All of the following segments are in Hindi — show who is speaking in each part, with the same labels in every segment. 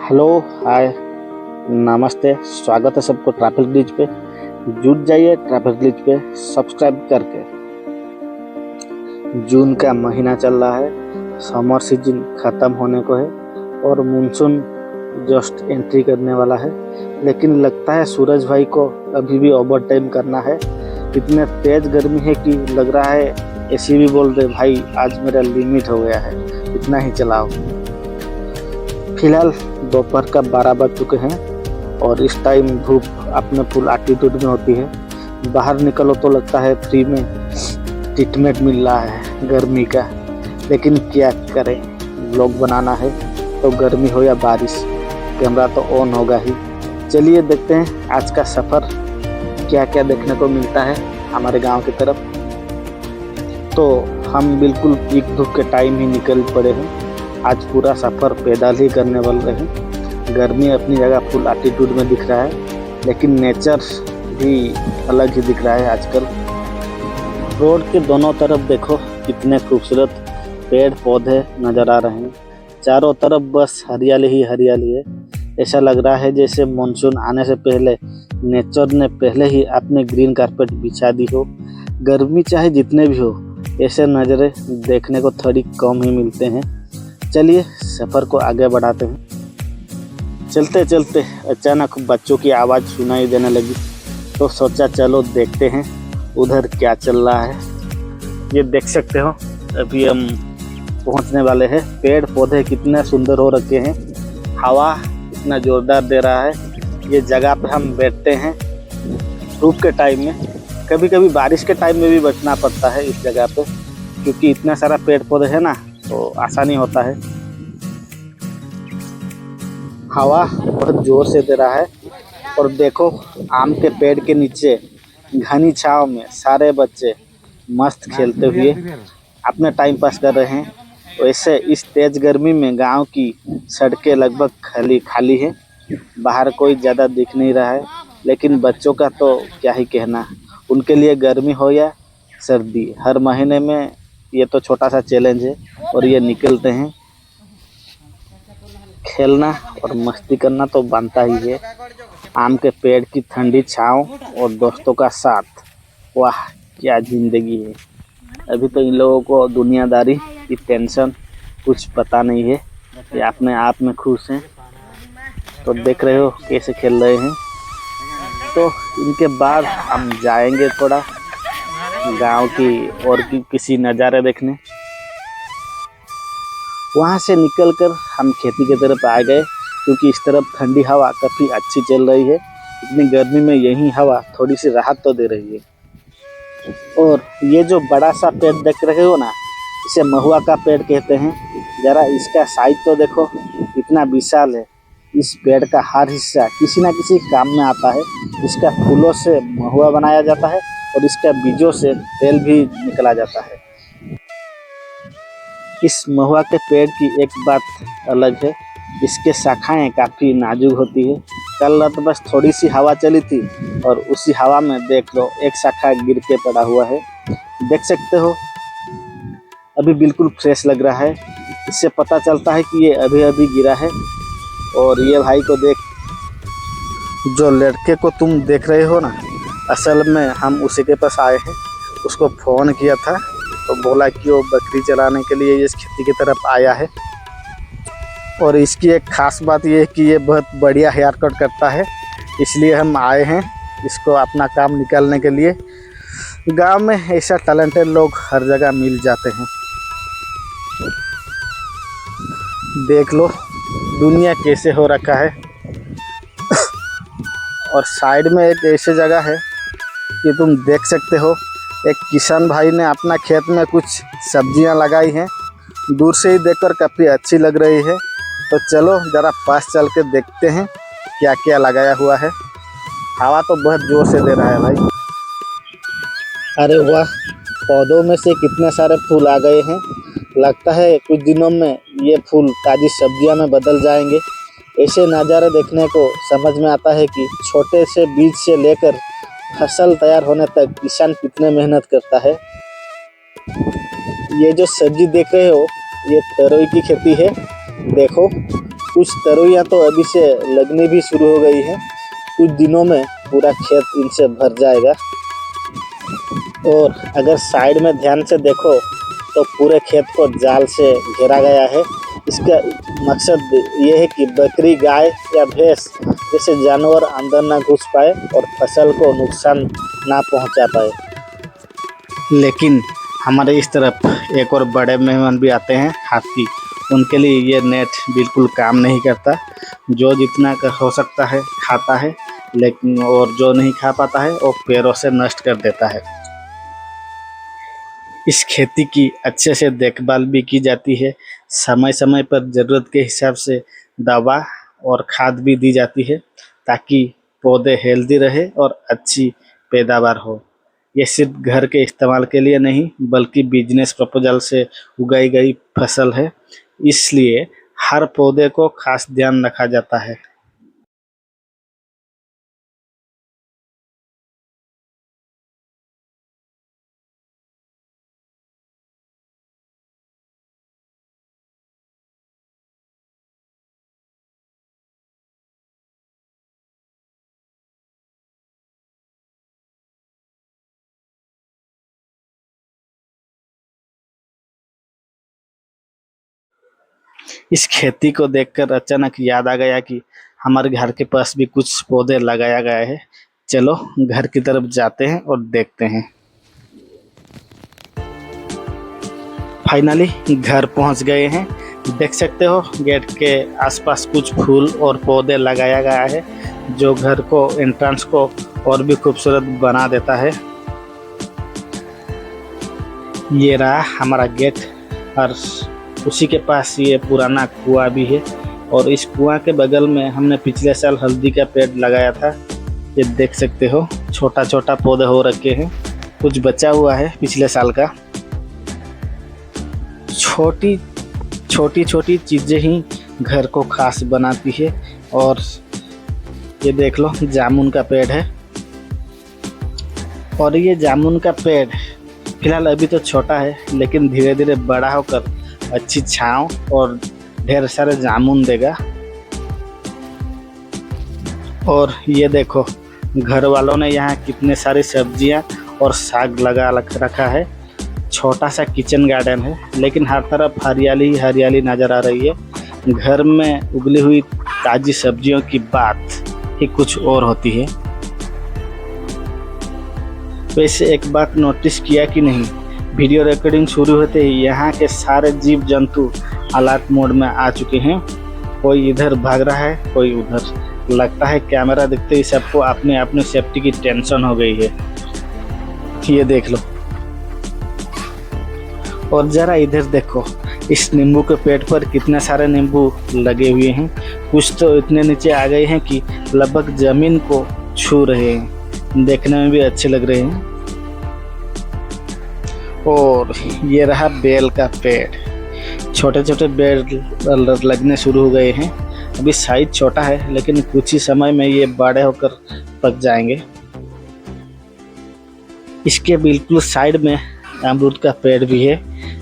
Speaker 1: हेलो, हाय, नमस्ते। स्वागत है सबको ट्रैफिक ग्लिच पे। जुट जाइए ट्रैफिक ग्लिच पे सब्सक्राइब करके। जून का महीना चल रहा है, समर सीजन ख़त्म होने को है और मानसून जस्ट एंट्री करने वाला है। लेकिन लगता है सूरज भाई को अभी भी ओवर टाइम करना है। इतने तेज़ गर्मी है कि लग रहा है एसी भी बोल रहे भाई आज मेरा लिमिट हो गया है, इतना ही चलाओ। फिलहाल दोपहर का 12 बज चुके हैं और इस टाइम धूप अपने फुल एटीट्यूड में होती है। बाहर निकलो तो लगता है फ्री में ट्रीटमेंट मिल रहा है गर्मी का। लेकिन क्या करें, व्लॉग बनाना है तो गर्मी हो या बारिश, कैमरा तो ऑन होगा ही। चलिए देखते हैं आज का सफ़र क्या क्या देखने को मिलता है हमारे गांव की तरफ। तो हम बिल्कुल पीक धूप के टाइम ही निकल पड़े हैं। आज पूरा सफ़र पैदल ही करने वाले हैं। गर्मी अपनी जगह फुल एटीट्यूड में दिख रहा है, लेकिन नेचर भी अलग ही दिख रहा है आजकल। रोड के दोनों तरफ देखो कितने खूबसूरत पेड़ पौधे नज़र आ रहे हैं। चारों तरफ बस हरियाली ही हरियाली है। ऐसा लग रहा है जैसे मानसून आने से पहले नेचर ने पहले ही अपने ग्रीन कारपेट बिछा दी हो। गर्मी चाहे जितने भी हो, ऐसे नज़ारे देखने को थोड़ी कम ही मिलते हैं। चलिए सफ़र को आगे बढ़ाते हैं। चलते चलते अचानक बच्चों की आवाज़ सुनाई देने लगी, तो सोचा चलो देखते हैं उधर क्या चल रहा है। ये देख सकते हो अभी हम पहुंचने वाले हैं। पेड़ पौधे कितने सुंदर हो रखे हैं, हवा इतना ज़ोरदार दे रहा है। ये जगह पे हम बैठते हैं धूप के टाइम में, कभी कभी बारिश के टाइम में भी बैठना पड़ता है इस जगह पे, क्योंकि इतना सारा पेड़ पौधे है ना, तो आसानी होता है। हवा बहुत ज़ोर से दे रहा है और देखो आम के पेड़ के नीचे घनी छांव में सारे बच्चे मस्त खेलते हुए अपने टाइम पास कर रहे हैं। वैसे इस तेज़ गर्मी में गांव की सड़कें लगभग खाली खाली है, बाहर कोई ज़्यादा दिख नहीं रहा है। लेकिन बच्चों का तो क्या ही कहना, उनके लिए गर्मी हो या सर्दी, हर महीने में ये तो छोटा सा चैलेंज है और ये निकलते हैं। खेलना और मस्ती करना तो बनता ही है। आम के पेड़ की ठंडी छांव और दोस्तों का साथ, वाह क्या ज़िंदगी है। अभी तो इन लोगों को दुनियादारी की टेंशन कुछ पता नहीं है, ये अपने आप में खुश हैं। तो देख रहे हो कैसे खेल रहे हैं। तो इनके बाद हम जाएंगे थोड़ा गांव की और किसी नज़ारे देखने। वहाँ से निकलकर हम खेती की तरफ आ गए, क्योंकि इस तरफ ठंडी हवा काफ़ी अच्छी चल रही है। इतनी गर्मी में यही हवा थोड़ी सी राहत तो दे रही है। और ये जो बड़ा सा पेड़ देख रहे हो ना, इसे महुआ का पेड़ कहते हैं। ज़रा इसका साइज तो देखो कितना विशाल है। इस पेड़ का हर हिस्सा किसी न किसी काम में आता है। इसका फूलों से महुआ बनाया जाता है और इसका बीजों से तेल भी निकला जाता है। इस महुआ के पेड़ की एक बात अलग है, इसके शाखाएं काफ़ी नाजुक होती है। कल रात बस थोड़ी सी हवा चली थी और उसी हवा में देख लो एक शाखा गिर के पड़ा हुआ है। देख सकते हो अभी बिल्कुल फ्रेश लग रहा है। इससे पता चलता है कि ये अभी अभी गिरा है। और ये भाई को देख, जो लड़के को तुम देख रहे हो ना, असल में हम उसी के पास आए हैं। उसको फ़ोन किया था तो बोला कि वो बकरी चराने के लिए इस खेती की तरफ आया है। और इसकी एक ख़ास बात ये है कि ये बहुत बढ़िया हेयर कट करता है, इसलिए हम आए हैं इसको अपना काम निकालने के लिए। गांव में ऐसा टैलेंटेड लोग हर जगह मिल जाते हैं। देख लो दुनिया कैसे हो रखा है। और साइड में एक ऐसी जगह है कि तुम देख सकते हो, एक किसान भाई ने अपना खेत में कुछ सब्जियां लगाई हैं। दूर से ही देखकर काफ़ी अच्छी लग रही है। तो चलो ज़रा पास चल के देखते हैं क्या क्या लगाया हुआ है। हवा तो बहुत ज़ोर से दे रहा है भाई। अरे वाह, पौधों में से कितने सारे फूल आ गए हैं। लगता है कुछ दिनों में ये फूल ताज़ी सब्जियां में बदल जाएंगे। ऐसे नज़ारे देखने को समझ में आता है कि छोटे से बीज से लेकर फसल तैयार होने तक किसान कितने मेहनत करता है। ये जो सब्जी देख रहे हो, ये तरोई की खेती है। देखो कुछ तरोइयाँ तो अभी से लगनी भी शुरू हो गई है। कुछ दिनों में पूरा खेत इनसे भर जाएगा। और अगर साइड में ध्यान से देखो तो पूरे खेत को जाल से घेरा गया है। इसका मकसद ये है कि बकरी, गाय या भैंस जैसे जानवर अंदर ना घुस पाए और फसल को नुकसान ना पहुंचा पाए। लेकिन हमारे इस तरफ एक और बड़े मेहमान भी आते हैं, हाथी। उनके लिए ये नेट बिल्कुल काम नहीं करता। जो जितना हो सकता है खाता है, लेकिन और जो नहीं खा पाता है वो पैरों से नष्ट कर देता है। इस खेती की अच्छे से देखभाल भी की जाती है। समय समय पर ज़रूरत के हिसाब से दवा और खाद भी दी जाती है ताकि पौधे हेल्दी रहे और अच्छी पैदावार हो। ये सिर्फ घर के इस्तेमाल के लिए नहीं बल्कि बिजनेस प्रपोजल से उगाई गई फसल है, इसलिए हर पौधे को खास ध्यान रखा जाता है। इस खेती को देखकर अचानक याद आ गया कि हमारे घर के पास भी कुछ पौधे लगाया गया है। चलो घर की तरफ जाते हैं और देखते हैं। फाइनली घर पहुंच गए हैं। देख सकते हो गेट के आसपास कुछ फूल और पौधे लगाया गया है जो घर को, एंट्रेंस को और भी खूबसूरत बना देता है। ये रहा हमारा गेट और उसी के पास ये पुराना कुआं भी है। और इस कुआं के बगल में हमने पिछले साल हल्दी का पेड़ लगाया था। ये देख सकते हो छोटा छोटा पौधे हो रखे हैं, कुछ बचा हुआ है पिछले साल का। छोटी छोटी चीज़ें ही घर को खास बनाती है। और ये देख लो जामुन का पेड़ है। और ये जामुन का पेड़ फिलहाल अभी तो छोटा है, लेकिन धीरे धीरे बड़ा होकर अच्छी छांव और ढेर सारे जामुन देगा। और ये देखो घर वालों ने यहाँ कितने सारी सब्जियाँ और साग लगा रखा है। छोटा सा किचन गार्डन है, लेकिन हर तरफ हरियाली ही हरियाली नज़र आ रही है। घर में उगली हुई ताज़ी सब्जियों की बात ही कुछ और होती है। वैसे एक बात नोटिस किया कि नहीं, वीडियो रिकॉर्डिंग शुरू होते ही यहाँ के सारे जीव जंतु अलर्ट मोड में आ चुके हैं। कोई इधर भाग रहा है, कोई उधर। लगता है कैमरा देखते ही सबको अपने अपने सेफ्टी की टेंशन हो गई है। ये देख लो। और ज़रा इधर देखो, इस नींबू के पेड़ पर कितने सारे नींबू लगे हुए हैं। कुछ तो इतने नीचे आ गए हैं कि लगभग ज़मीन को छू रहे हैं। देखने में भी अच्छे लग रहे हैं। और ये रहा बेल का पेड़। छोटे छोटे बेल लगने शुरू हो गए हैं। अभी साइज छोटा है, लेकिन कुछ ही समय में ये बड़े होकर पक जाएंगे। इसके बिल्कुल साइड में अमरूद का पेड़ भी है।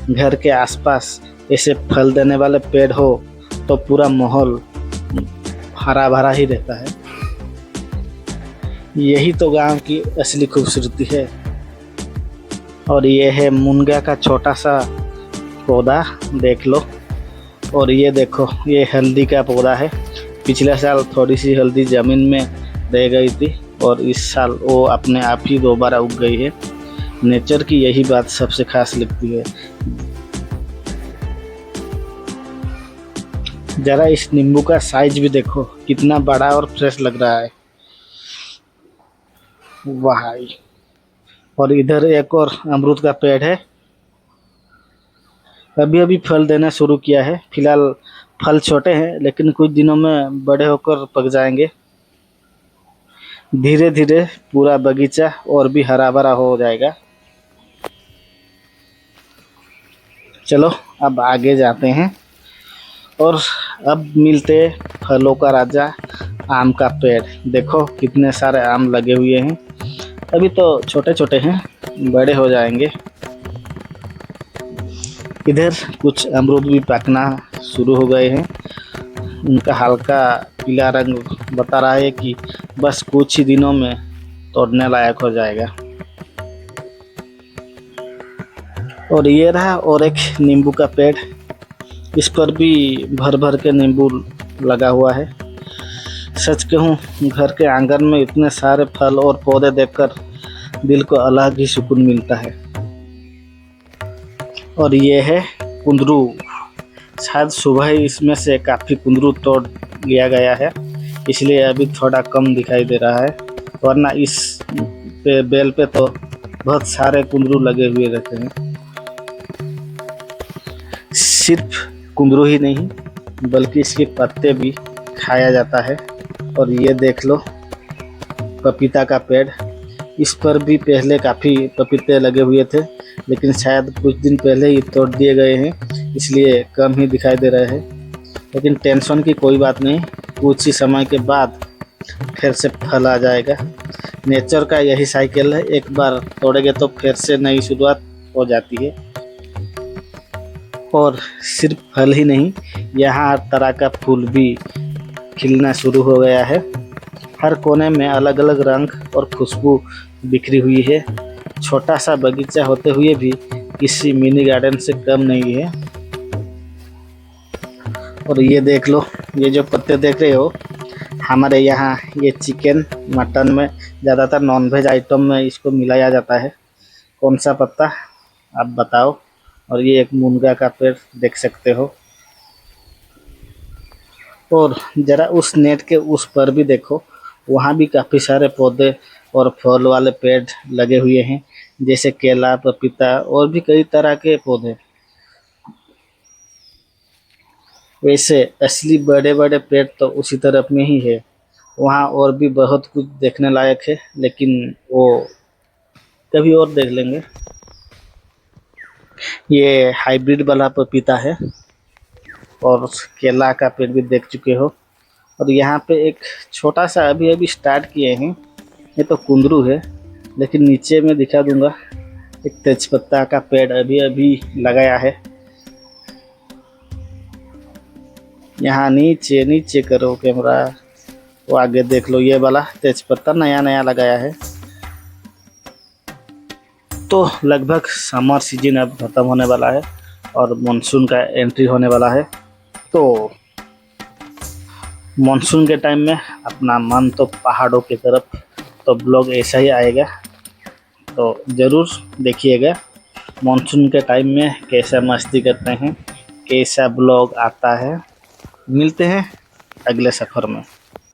Speaker 1: घर के आसपास ऐसे फल देने वाले पेड़ हो तो पूरा माहौल हरा भरा ही रहता है। यही तो गांव की असली खूबसूरती है। और ये है मुनगा का छोटा सा पौधा, देख लो। और ये देखो ये हल्दी का पौधा है। पिछले साल थोड़ी सी हल्दी ज़मीन में रह गई थी और इस साल वो अपने आप ही दोबारा उग गई है। नेचर की यही बात सबसे खास लगती है। जरा इस नींबू का साइज भी देखो, कितना बड़ा और फ्रेश लग रहा है। वाह। और इधर एक और अमरूद का पेड़ है। अभी अभी फल देना शुरू किया है। फिलहाल फल छोटे हैं, लेकिन कुछ दिनों में बड़े होकर पक जाएंगे। धीरे धीरे पूरा बगीचा और भी हरा भरा हो जाएगा। चलो अब आगे जाते हैं और अब मिलते फलों का राजा आम का पेड़। देखो कितने सारे आम लगे हुए हैं। अभी तो छोटे छोटे हैं, बड़े हो जाएंगे। इधर कुछ अमरूद भी पकना शुरू हो गए हैं। उनका हल्का पीला रंग बता रहा है कि बस कुछ ही दिनों में तोड़ने लायक हो जाएगा। और ये रहा और एक नींबू का पेड़, इस पर भी भर भर के नींबू लगा हुआ है। सच कहूँ, घर के आंगन में इतने सारे फल और पौधे देखकर दिल को अलग ही सुकून मिलता है। और ये है कुंदरू, शायद सुबह ही इसमें से काफ़ी कुंदरू तोड़ लिया गया है, इसलिए अभी थोड़ा कम दिखाई दे रहा है, वरना इस बेल पे तो बहुत सारे कुंदरू लगे हुए रहते हैं। सिर्फ कुंदरू ही नहीं बल्कि इसके पत्ते भी खाया जाता है। और ये देख लो पपीता का पेड़, इस पर भी पहले काफ़ी पपीते लगे हुए थे, लेकिन शायद कुछ दिन पहले ही तोड़ दिए गए हैं, इसलिए कम ही दिखाई दे रहे हैं। लेकिन टेंशन की कोई बात नहीं, कुछ ही समय के बाद फिर से फल आ जाएगा। नेचर का यही साइकिल है, एक बार तोड़ेंगे तो फिर से नई शुरुआत हो जाती है। और सिर्फ फल ही नहीं, यहाँ हर तरह का फूल भी खिलना शुरू हो गया है। हर कोने में अलग अलग रंग और खुशबू बिखरी हुई है। छोटा सा बगीचा होते हुए भी किसी मिनी गार्डन से कम नहीं है। और ये देख लो, ये जो पत्ते देख रहे हो, हमारे यहाँ ये चिकन मटन में, ज़्यादातर नॉनवेज आइटम में इसको मिलाया जाता है। कौन सा पत्ता आप बताओ। और ये एक मुनगा का पेड़ देख सकते हो। और ज़रा उस नेट के उस पर भी देखो, वहाँ भी काफ़ी सारे पौधे और फल वाले पेड़ लगे हुए हैं, जैसे केला, पपीता और भी कई तरह के पौधे। वैसे असली बड़े बड़े पेड़ तो उसी तरफ में ही है, वहाँ और भी बहुत कुछ देखने लायक है, लेकिन वो कभी और देख लेंगे। ये हाइब्रिड वाला पपीता है और केला का पेड़ भी देख चुके हो। और यहाँ पे एक छोटा सा अभी अभी स्टार्ट किए हैं, ये तो कुंदरू है, लेकिन नीचे में दिखा दूंगा एक तेजपत्ता का पेड़ अभी अभी लगाया है। यहाँ नीचे नीचे करो कैमरा, वो आगे देख लो, ये वाला तेजपत्ता नया नया लगाया है। तो लगभग समर सीजन अब खत्म होने वाला है और मानसून का एंट्री होने वाला है। तो मानसून के टाइम में अपना मन तो पहाड़ों की तरफ, तो ब्लॉग ऐसा ही आएगा, तो ज़रूर देखिएगा मानसून के टाइम में कैसा मस्ती करते हैं, कैसा ब्लॉग आता है। मिलते हैं अगले सफ़र में।